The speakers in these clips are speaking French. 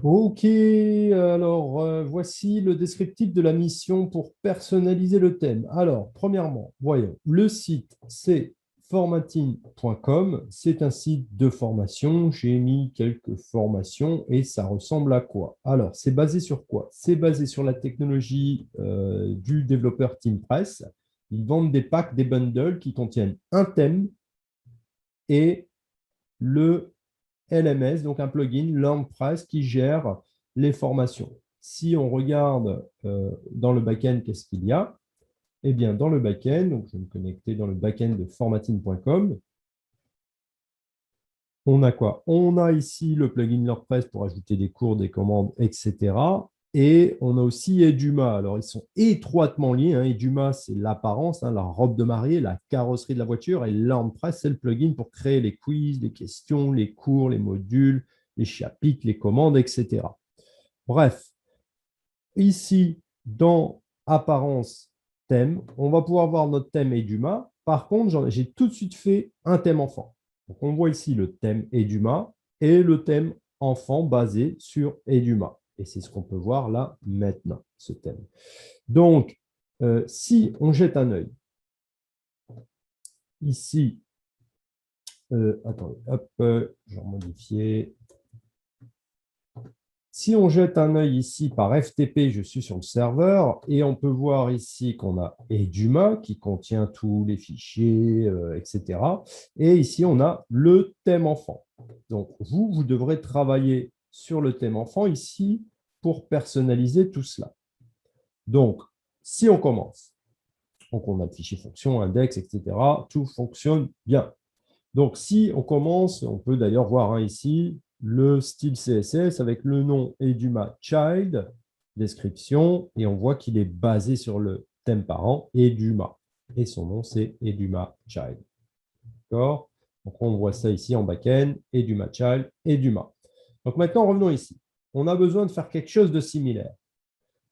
Ok, alors voici le descriptif de la mission pour personnaliser le thème. Alors, premièrement, voyons, le site c'est formatting.com, c'est un site de formation. J'ai mis quelques formations et ça ressemble à quoi? Alors, c'est basé sur quoi? C'est basé sur la technologie du développeur TeamPress. Ils vendent des packs, des bundles qui contiennent un thème et le LMS, donc un plugin LearnPress qui gère les formations. Si on regarde dans le backend, qu'est-ce qu'il y a? Eh bien, dans le backend, donc je vais me connecter dans le backend de formatting.com. On a quoi? On a ici le plugin LearnPress pour ajouter des cours, des commandes, etc. Et on a aussi Eduma. Alors, ils sont étroitement liés, hein. Eduma, c'est l'apparence, hein, la robe de mariée, la carrosserie de la voiture. Et LearnPress, c'est le plugin pour créer les quiz, les questions, les cours, les modules, les chapitres, les commandes, etc. Bref, ici, dans Apparence thème, on va pouvoir voir notre thème Eduma. Par contre, j'ai tout de suite fait un thème enfant. Donc, on voit ici le thème Eduma et le thème enfant basé sur Eduma. Et c'est ce qu'on peut voir là maintenant, ce thème. Donc, si on jette un œil ici, attendez, hop, je vais modifier. Si on jette un œil ici par FTP, je suis sur le serveur et on peut voir ici qu'on a Eduma qui contient tous les fichiers, etc. Et ici, on a le thème enfant. Donc, vous devrez travailler sur le thème enfant ici pour personnaliser tout cela. Donc, si on commence, donc on a le fichier fonction, index, etc. Tout fonctionne bien. Donc, si on commence, on peut d'ailleurs voir ici le style CSS avec le nom Eduma Child, description, et on voit qu'il est basé sur le thème parent Eduma. Et son nom, c'est Eduma Child. D'accord? Donc, on voit ça ici en back-end, Eduma Child, Eduma. Donc, maintenant, revenons ici. On a besoin de faire quelque chose de similaire.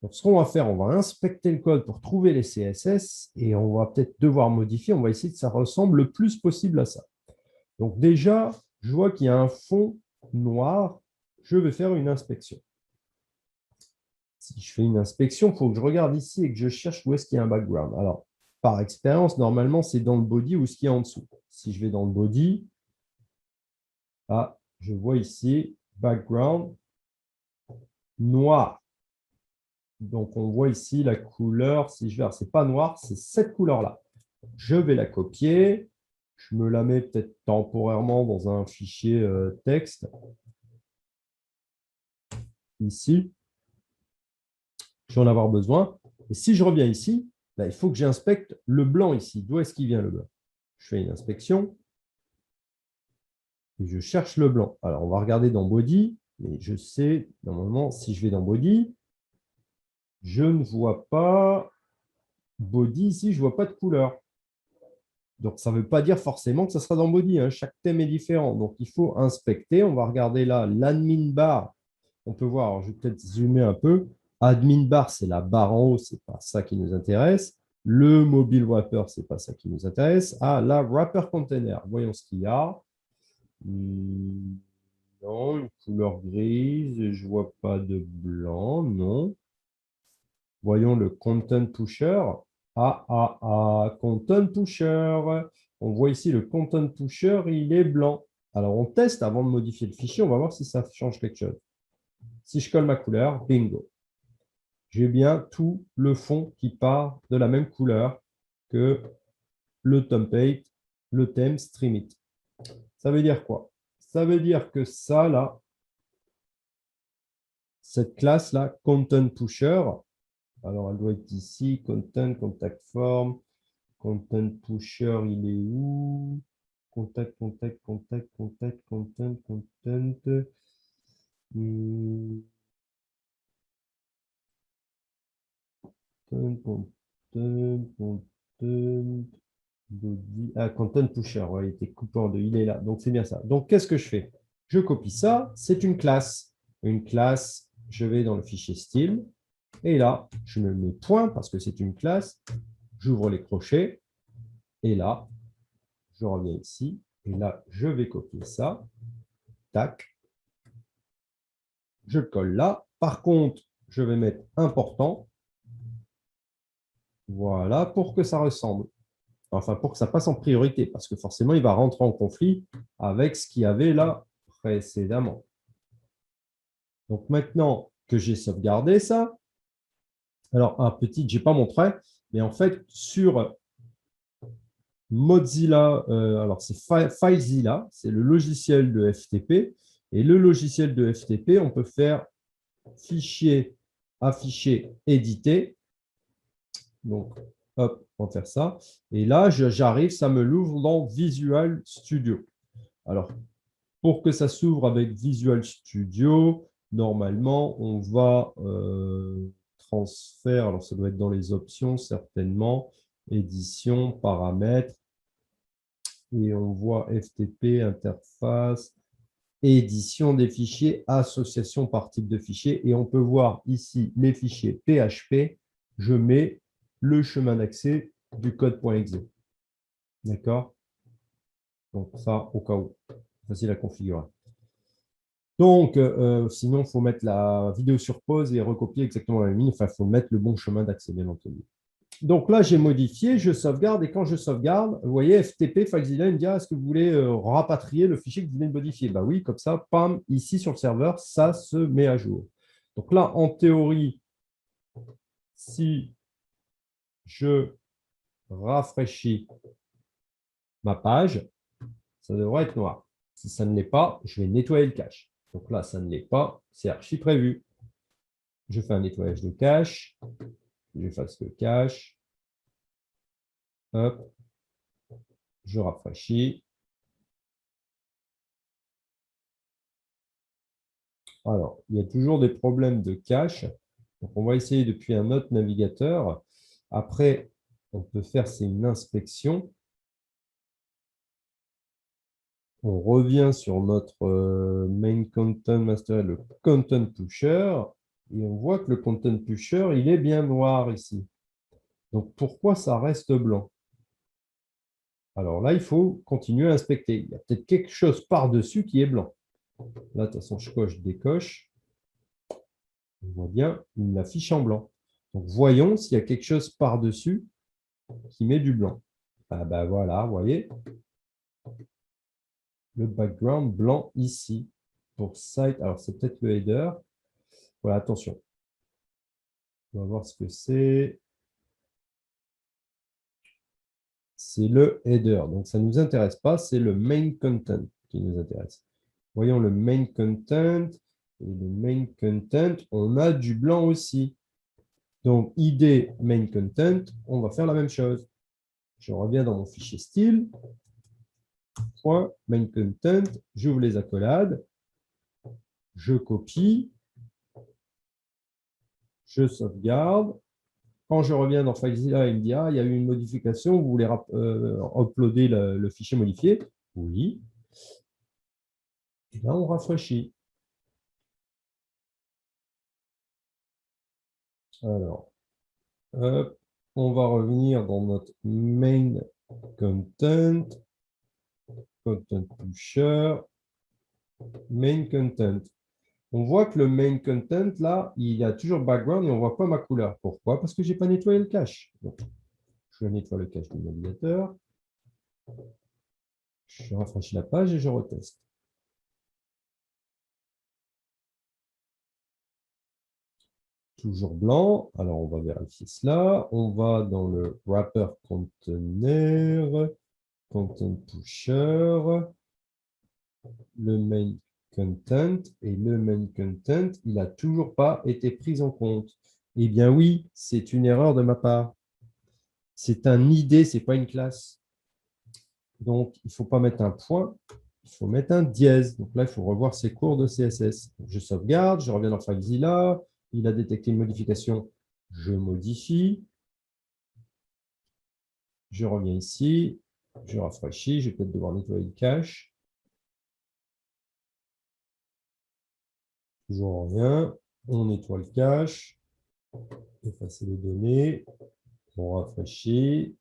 Donc, ce qu'on va faire, on va inspecter le code pour trouver les CSS et on va peut-être devoir modifier. On va essayer que ça ressemble le plus possible à ça. Donc déjà, je vois qu'il y a un fond noir. Je vais faire une inspection. Si je fais une inspection, il faut que je regarde ici et que je cherche où est-ce qu'il y a un background. Alors, par expérience, normalement, c'est dans le body ou ce qu'il y a en dessous. Si je vais dans le body, je vois ici background noir. Donc, on voit ici la couleur. Si je vais, ce n'est pas noir, c'est cette couleur-là. Je vais la copier. Je me la mets peut-être temporairement dans un fichier texte. Ici, je vais en avoir besoin. Et si je reviens ici, il faut que j'inspecte le blanc ici. D'où est-ce qu'il vient le blanc? Je fais une inspection et je cherche le blanc. Alors, on va regarder dans Body, mais je sais, normalement, si je vais dans Body, je ne vois pas Body ici, je ne vois pas de couleur. Donc, ça ne veut pas dire forcément que ça sera dans Body, hein. Chaque thème est différent. Donc, il faut inspecter. On va regarder là l'admin bar. On peut voir, alors je vais peut-être zoomer un peu. Admin bar, c'est la barre en haut, ce n'est pas ça qui nous intéresse. Le mobile wrapper, ce n'est pas ça qui nous intéresse. Ah, la wrapper container. Voyons ce qu'il y a. Non, une couleur grise. Je ne vois pas de blanc, non. Voyons le content pusher. Content pusher. On voit ici le content pusher, il est blanc. Alors, on teste avant de modifier le fichier. On va voir si ça change quelque chose. Si je colle ma couleur, bingo. J'ai bien tout le fond qui part de la même couleur que le template, le thème Streamit. Ça veut dire quoi? Ça veut dire que ça, là, cette classe-là, Content Pusher, alors elle doit être ici, Content, Contact Form, Content Pusher, il est où? Contact, Contact, Contact, Contact, Content, Content. Content, Content. Content Pusher, ouais, il était coupé en deux, il est là. Donc, c'est bien ça. Donc, qu'est-ce que je fais? Je copie ça, c'est une classe. Une classe, je vais dans le fichier style, et là, je me mets point parce que c'est une classe. J'ouvre les crochets, et là, je reviens ici, et là, je vais copier ça. Tac. je le colle là. Par contre, je vais mettre important. Voilà, pour que ça ressemble. Enfin, pour que ça passe en priorité, parce que forcément, il va rentrer en conflit avec ce qu'il y avait là précédemment. Donc, maintenant que j'ai sauvegardé ça, alors, un petit, je n'ai pas montré, mais en fait, sur Mozilla, alors c'est FileZilla, c'est le logiciel de FTP. Et le logiciel de FTP, on peut faire fichier, afficher, éditer. Donc, hop, on va faire ça. Et là, j'arrive, ça me l'ouvre dans Visual Studio. Alors, pour que ça s'ouvre avec Visual Studio, normalement, on va transfert, alors ça doit être dans les options certainement, édition, paramètres, et on voit FTP, interface, édition des fichiers, association par type de fichier, et on peut voir ici les fichiers PHP, je mets le chemin d'accès du code.exe. D'accord? Donc ça, au cas où, facile à configurer. Donc, sinon, il faut mettre la vidéo sur pause et recopier exactement la ligne. Enfin, il faut mettre le bon chemin d'accès, bien entendu. Donc là, j'ai modifié, je sauvegarde, et quand je sauvegarde, vous voyez, FTP, FileZilla, il me dit, est-ce que vous voulez rapatrier le fichier que vous venez de modifier? Ben oui, comme ça, pam, ici sur le serveur, ça se met à jour. Donc là, en théorie, si je rafraîchis ma page, ça devrait être noir. Si ça ne l'est pas, je vais nettoyer le cache. Donc là, ça ne l'est pas, c'est archi prévu. Je fais un nettoyage de cache, j'efface le cache, hop, je rafraîchis. Alors, il y a toujours des problèmes de cache. Donc, on va essayer depuis un autre navigateur. Après, on peut faire, c'est une inspection. On revient sur notre main content master, le content pusher, et on voit que le content pusher, il est bien noir ici. Donc, pourquoi ça reste blanc? Alors là, il faut continuer à inspecter. Il y a peut-être quelque chose par-dessus qui est blanc. Là, de toute façon, je coche, décoche. On voit bien, il m'affiche en blanc. Donc, voyons s'il y a quelque chose par-dessus qui met du blanc. Ah ben voilà, vous voyez, le background blanc ici. Pour site, alors c'est peut-être le header. Voilà, attention. On va voir ce que c'est. C'est le header. Donc, ça ne nous intéresse pas, c'est le main content qui nous intéresse. Voyons le main content. Et le main content, on a du blanc aussi. Donc, ID main content, on va faire la même chose. Je reviens dans mon fichier style. Point main content, j'ouvre les accolades, je copie, je sauvegarde. Quand je reviens dans FileZilla, il me dit ah, il y a eu une modification, vous voulez uploader le fichier modifié? Oui. Et là, on rafraîchit. Alors, hop, on va revenir dans notre main content, content pusher, main content. On voit que le main content, là, il y a toujours background et on ne voit pas ma couleur. Pourquoi? Parce que je n'ai pas nettoyé le cache. Donc, je nettoie le cache du navigateur. Je rafraîchis la page et je reteste. Toujours blanc. Alors, on va vérifier cela. On va dans le wrapper container, content pusher, le main content. Et le main content, il n'a toujours pas été pris en compte. Eh bien oui, c'est une erreur de ma part. C'est un ID, ce n'est pas une classe. Donc, il ne faut pas mettre un point, il faut mettre un dièse. Donc là, il faut revoir ses cours de CSS. Donc, je sauvegarde, je reviens dans FileZilla, il a détecté une modification, je modifie, je reviens ici, je rafraîchis, je vais peut-être devoir nettoyer le cache. Toujours rien, on nettoie le cache, effacer les données, on rafraîchit.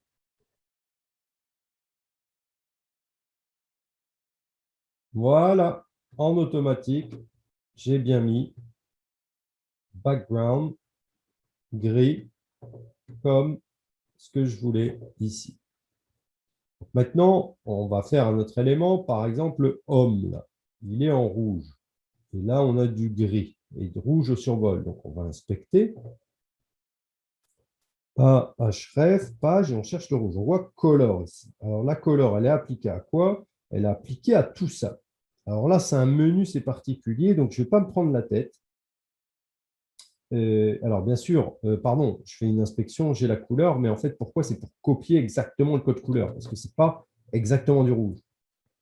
Voilà, en automatique, j'ai bien mis background gris comme ce que je voulais ici. Donc maintenant, on va faire un autre élément, par exemple le home, là. Il est en rouge. Et là, on a du gris et du rouge au survol. Donc, on va inspecter. href, page, et on cherche le rouge. On voit color ici. Alors, la color, elle est appliquée à quoi? Elle est appliquée à tout ça. Alors là, c'est un menu, c'est particulier, donc je ne vais pas me prendre la tête. Alors, bien sûr, pardon, je fais une inspection, j'ai la couleur, mais en fait, pourquoi? C'est pour copier exactement le code couleur, parce que ce n'est pas exactement du rouge.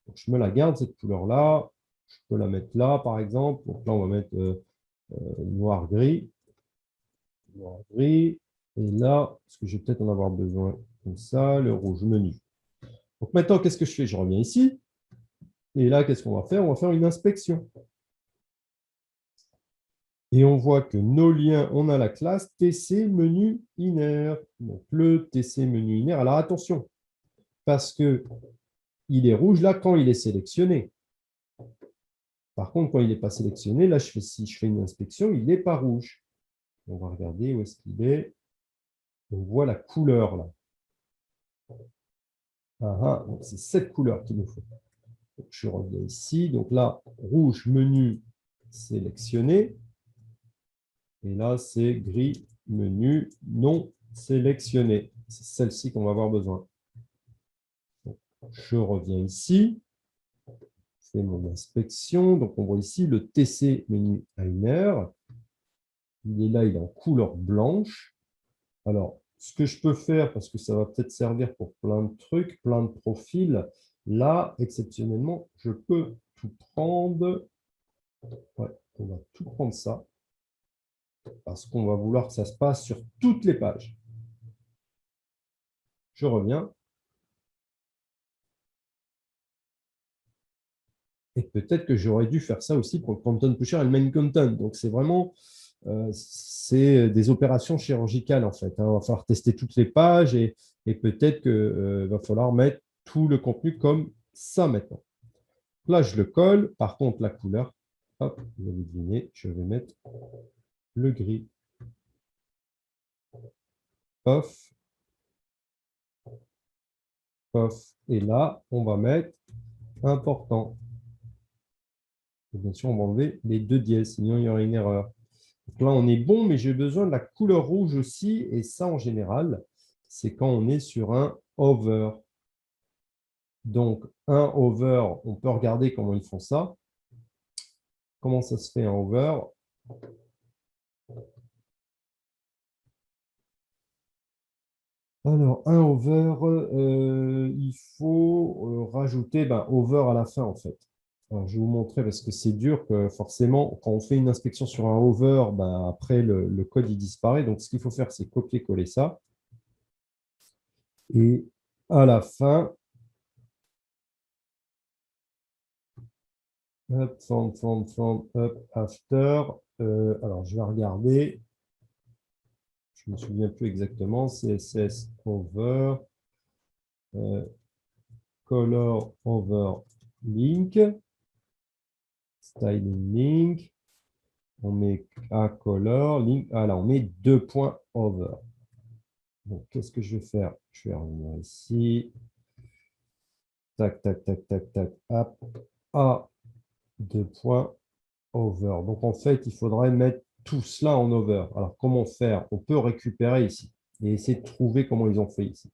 Donc, je me la garde, cette couleur-là. Je peux la mettre là, par exemple. Donc là, on va mettre noir-gris. Noir-gris. Et là, parce que je vais peut-être en avoir besoin comme ça, le rouge menu. Donc maintenant, qu'est-ce que je fais? Je reviens ici. Et là, qu'est-ce qu'on va faire? On va faire une inspection. Et on voit que nos liens, on a la classe TC menu inner. Donc le TC menu inner. Alors attention, parce que il est rouge là quand il est sélectionné. Par contre, quand il n'est pas sélectionné, là, si je fais une inspection, il n'est pas rouge. On va regarder où est-ce qu'il est. On voit la couleur là. C'est cette couleur qu'il nous faut. Donc, je reviens ici. Donc là, rouge, menu sélectionné. Et là, c'est gris, menu non sélectionné. C'est celle-ci qu'on va avoir besoin. Donc, je reviens ici. Je fais mon inspection. Donc, on voit ici le TC menu inner. Il est là, il est en couleur blanche. Alors, ce que je peux faire, parce que ça va peut-être servir pour plein de trucs, plein de profils, là, exceptionnellement, je peux tout prendre. Ouais, on va tout prendre ça, parce qu'on va vouloir que ça se passe sur toutes les pages. Je reviens. Et peut-être que j'aurais dû faire ça aussi pour le content pusher et le main content. Donc, c'est vraiment c'est des opérations chirurgicales, en fait. Il va falloir tester toutes les pages et peut-être qu'il va falloir mettre tout le contenu comme ça maintenant. Là, je le colle. Par contre, la couleur, hop, vous avez deviné, je vais mettre le gris. Off. Off. Et là, on va mettre important. Et bien sûr, on va enlever les deux dièses, sinon il y aurait une erreur. Donc là, on est bon, mais j'ai besoin de la couleur rouge aussi. Et ça, en général, c'est quand on est sur un hover. Donc, un hover, on peut regarder comment ils font ça. Comment ça se fait un hover? Alors, un over, il faut rajouter over à la fin, en fait. Alors, je vais vous montrer parce que c'est dur que forcément, quand on fait une inspection sur un over, après, le code il disparaît. Donc, ce qu'il faut faire, c'est copier-coller ça. Et à la fin, hop, hop, after. Alors, je vais regarder. Je ne me souviens plus exactement. CSS over. Color over link. Styling link. On met à color link. Ah là, on met 2 points over. Donc, qu'est-ce que je vais faire? Je vais revenir ici. Tac, tac, tac, tac, tac. Hop. À 2 points over. Donc, en fait, il faudrait mettre tout cela en over. Alors, comment faire? On peut récupérer ici et essayer de trouver comment ils ont fait ici.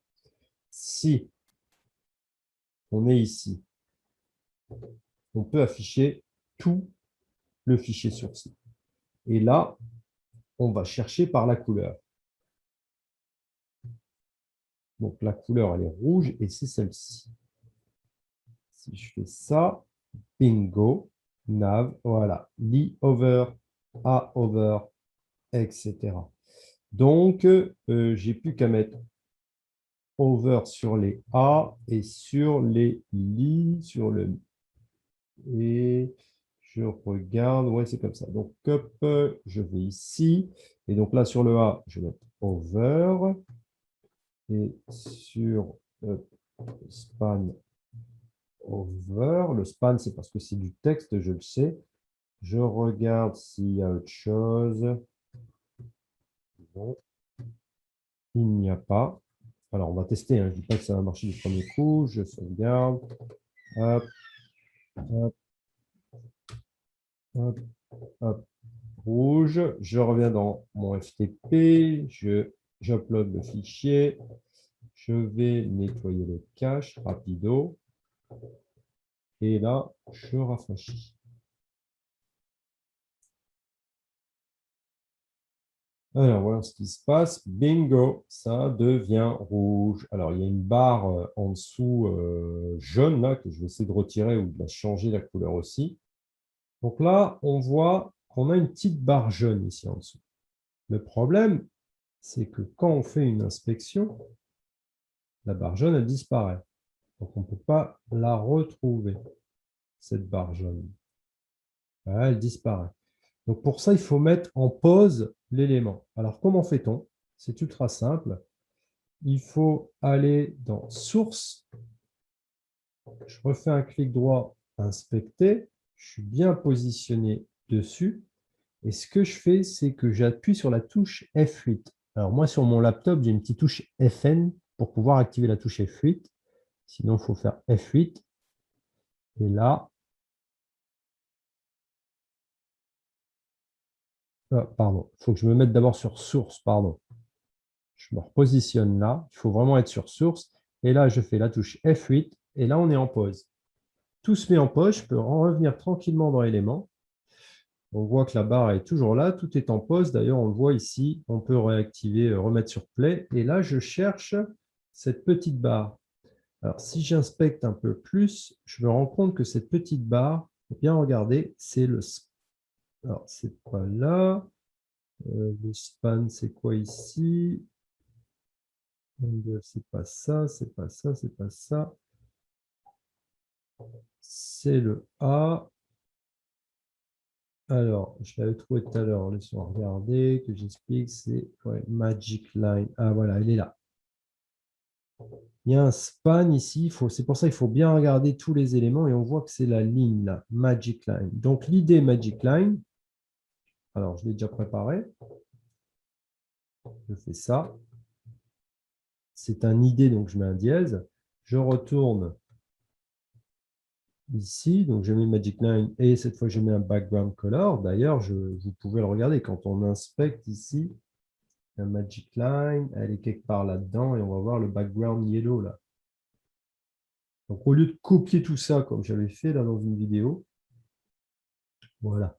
Si on est ici, on peut afficher tout le fichier source. Et là, on va chercher par la couleur. Donc, la couleur, elle est rouge et c'est celle-ci. Si je fais ça, bingo, nav, voilà, li over, a over, etc. Donc, j'ai plus qu'à mettre over sur les A et sur les li, sur le... Et je regarde, ouais, c'est comme ça. Donc, hop, je vais ici. Et donc là, sur le A, je vais mettre over. Et sur span over, le span, c'est parce que c'est du texte, je le sais. Je regarde s'il y a autre chose. Donc, il n'y a pas. Alors, on va tester. Hein. Je ne dis pas que ça va marcher du premier coup. Je sauvegarde. Hop, hop, hop, hop. Rouge. Je reviens dans mon FTP. J'upload le fichier. Je vais nettoyer le cache rapido. Et là, je rafraîchis. Alors, voilà ce qui se passe. Bingo, ça devient rouge. Alors, il y a une barre en dessous jaune là, que je vais essayer de retirer ou de la changer la couleur aussi. Donc là, on voit qu'on a une petite barre jaune ici en dessous. Le problème, c'est que quand on fait une inspection, la barre jaune, elle disparaît. Donc, on ne peut pas la retrouver, cette barre jaune. Voilà, elle disparaît. Donc, pour ça, il faut mettre en pause l'élément. Alors, comment fait-on? C'est ultra simple. Il faut aller dans Source. Je refais un clic droit, Inspecter. Je suis bien positionné dessus. Et ce que je fais, c'est que j'appuie sur la touche F8. Alors, moi, sur mon laptop, j'ai une petite touche FN pour pouvoir activer la touche F8. Sinon, il faut faire F8. Et là, pardon, il faut que je me mette d'abord sur Source, pardon. Je me repositionne là. Il faut vraiment être sur Source. Et là, je fais la touche F8. Et là, on est en pause. Tout se met en pause. Je peux en revenir tranquillement dans Éléments. On voit que la barre est toujours là. Tout est en pause. D'ailleurs, on le voit ici. On peut réactiver, remettre sur Play. Et là, je cherche cette petite barre. Alors, si j'inspecte un peu plus, je me rends compte que cette petite barre, bien regarder, c'est le... Alors, c'est pas là. Le span, c'est quoi ici? C'est pas ça, c'est pas ça, c'est pas ça. C'est le A. Alors, je l'avais trouvé tout à l'heure. Laissons regarder, que j'explique. C'est Magic Line. Ah, voilà, elle est là. Il y a un span ici. C'est pour ça qu'il faut bien regarder tous les éléments et on voit que c'est la ligne là, Magic Line. Donc, l'idée Magic Line, alors je l'ai déjà préparé. Je fais ça. C'est un ID, donc je mets un dièse. Je retourne ici, donc je mets Magic Line et cette fois je mets un background color. D'ailleurs, vous pouvez le regarder quand on inspecte ici, la Magic Line, elle est quelque part là-dedans et on va voir le background yellow là. Donc au lieu de copier tout ça comme j'avais fait là dans une vidéo, voilà,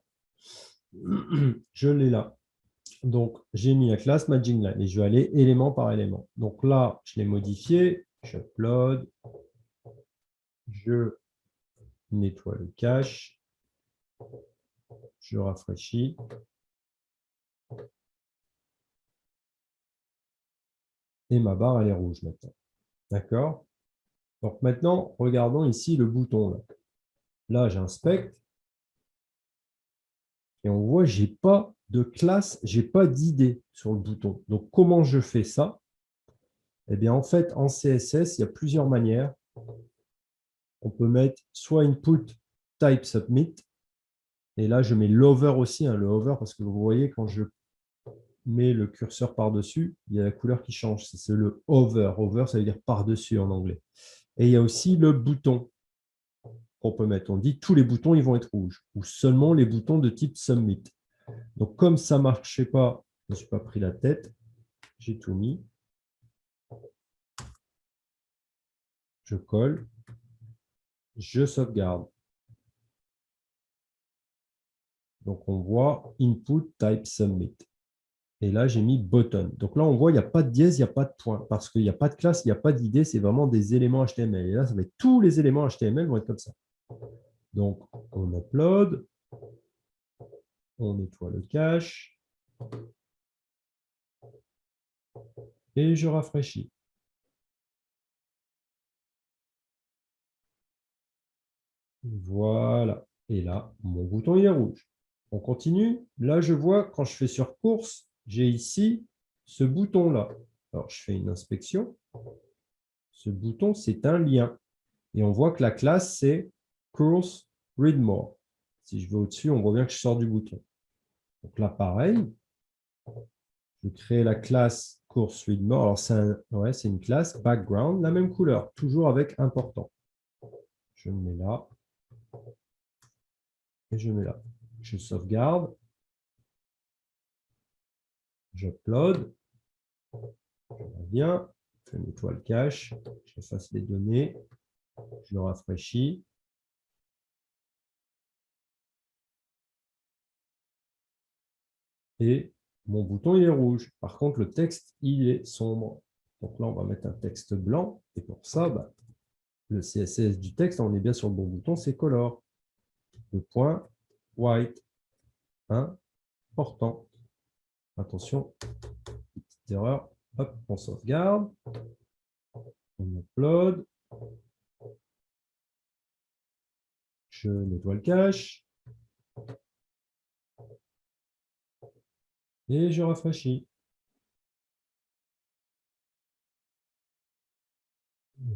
je l'ai là. Donc j'ai mis la classe Magic Line et je vais aller élément par élément. Donc là, je l'ai modifié, j'upload, je nettoie le cache, je rafraîchis. Et ma barre, elle est rouge maintenant. D'accord? Donc maintenant, regardons ici le bouton. Là, j'inspecte. Et on voit, je n'ai pas de classe, je n'ai pas d'idée sur le bouton. Donc, comment je fais ça? Eh bien, en fait, en CSS, il y a plusieurs manières. On peut mettre soit input type submit. Et là, je mets l'hover aussi, le hover, parce que vous voyez, quand je mets le curseur par-dessus, il y a la couleur qui change. C'est le hover. Hover, ça veut dire par-dessus en anglais. Et il y a aussi le bouton qu'on peut mettre. On dit tous les boutons ils vont être rouges ou seulement les boutons de type Submit. Donc, comme ça ne marchait pas, je ne me suis pas pris la tête, j'ai tout mis. Je colle, je sauvegarde. Donc, on voit Input Type Submit. Et là, j'ai mis Button. Donc là, on voit, il n'y a pas de dièse, il n'y a pas de point, parce qu'il n'y a pas de classe, il n'y a pas d'idée, c'est vraiment des éléments HTML. Et là, ça va être tous les éléments HTML vont être comme ça. Donc, on upload, on nettoie le cache, et je rafraîchis. Voilà. Et là, mon bouton il est rouge. On continue. Là, je vois, quand je fais sur course, j'ai ici ce bouton-là. Alors, je fais une inspection. Ce bouton, c'est un lien. Et on voit que la classe, c'est Course Read More. Si je vais au-dessus, on voit bien que je sors du bouton. Donc là, pareil, Je crée la classe course readmore. Alors, c'est une classe background, la même couleur, toujours avec important. Je me mets là. Et je mets là. Je sauvegarde. J'upload. Je reviens. Je nettoie le cache. J'efface les données. Je le rafraîchis. Et mon bouton il est rouge. Par contre, le texte il est sombre. Donc là, on va mettre un texte blanc. Et pour ça, le CSS du texte, on est bien sur le bon bouton, c'est color. Le point white. Important. Attention, petite erreur. Hop, on sauvegarde. On upload. Je nettoie le cache. Et je rafraîchis.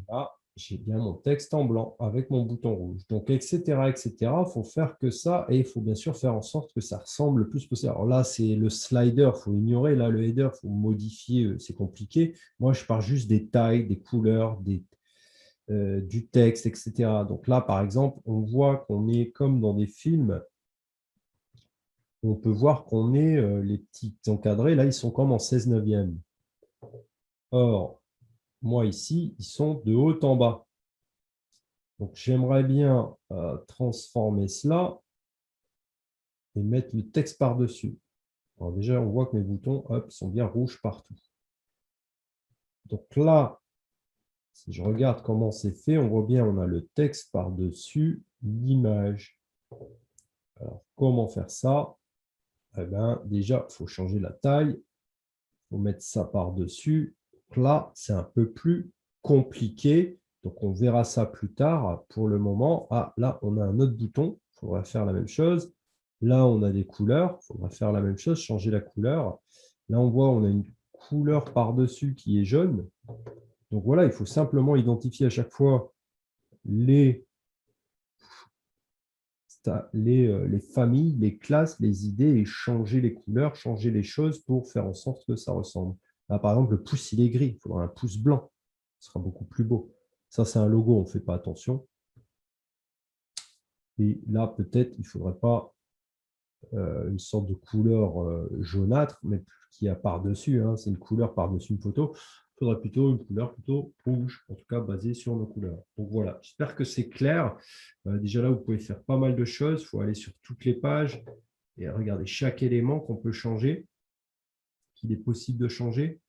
Là, j'ai bien mon texte en blanc avec mon bouton rouge. Donc, etc., etc. Il faut faire que ça et il faut bien sûr faire en sorte que ça ressemble le plus possible. Alors là, c'est le slider, il faut ignorer. Là, le header, il faut modifier, c'est compliqué. Moi, je pars juste des tailles, des couleurs, du texte, etc. Donc là, par exemple, on voit qu'on est comme dans des films. On peut voir qu'on est les petits encadrés. Là, ils sont comme en 16/9. Or, moi, ici, ils sont de haut en bas. Donc, j'aimerais bien transformer cela et mettre le texte par-dessus. Alors déjà, on voit que mes boutons hop, sont bien rouges partout. Donc là, si je regarde comment c'est fait, on voit bien on a le texte par-dessus l'image. Alors, comment faire ça? Eh bien, déjà, il faut changer la taille. Il faut mettre ça par-dessus. Là, c'est un peu plus compliqué. Donc, on verra ça plus tard. Pour le moment, là, on a un autre bouton. Il faudra faire la même chose. Là, on a des couleurs. Il faudra faire la même chose, changer la couleur. Là, on voit on a une couleur par-dessus qui est jaune. Donc, voilà, il faut simplement identifier à chaque fois les familles, les classes, les idées et changer les couleurs, changer les choses pour faire en sorte que ça ressemble. Là, par exemple, le pouce, il est gris. Il faudra un pouce blanc. Ce sera beaucoup plus beau. Ça, c'est un logo, on ne fait pas attention. Et là, peut-être, il ne faudrait pas une sorte de couleur jaunâtre, mais qui a par-dessus. C'est une couleur par-dessus une photo. Il faudrait plutôt une couleur plutôt rouge, en tout cas basée sur nos couleurs. Donc voilà, j'espère que c'est clair. Déjà là, vous pouvez faire pas mal de choses. Il faut aller sur toutes les pages et regarder chaque élément qu'on peut changer, qu'il est possible de changer.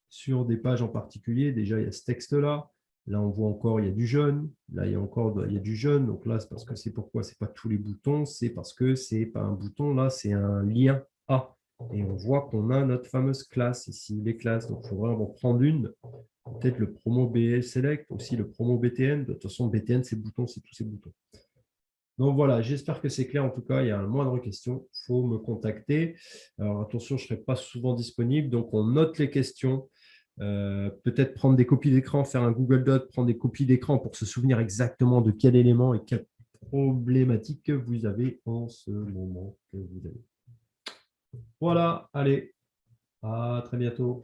Sur des pages en particulier, déjà, il y a ce texte-là. Là, on voit encore, il y a du jaune. Là, il y a du jaune. Donc là, c'est parce que c'est pourquoi ce n'est pas tous les boutons. C'est parce que ce n'est pas un bouton. Là, c'est un lien A. Et on voit qu'on a notre fameuse classe ici, les classes. Donc, il faudra en prendre une. Peut-être le promo BL Select, aussi le promo BTN. De toute façon, BTN, c'est boutons, c'est tous ces boutons. Donc voilà, j'espère que c'est clair. En tout cas, il y a un moindre question, il faut me contacter. Alors attention, je ne serai pas souvent disponible, donc on note les questions. Peut-être prendre des copies d'écran, faire un Google Doc, prendre des copies d'écran pour se souvenir exactement de quel élément et quelle problématique que vous avez en ce moment que vous avez. Voilà, allez, à très bientôt.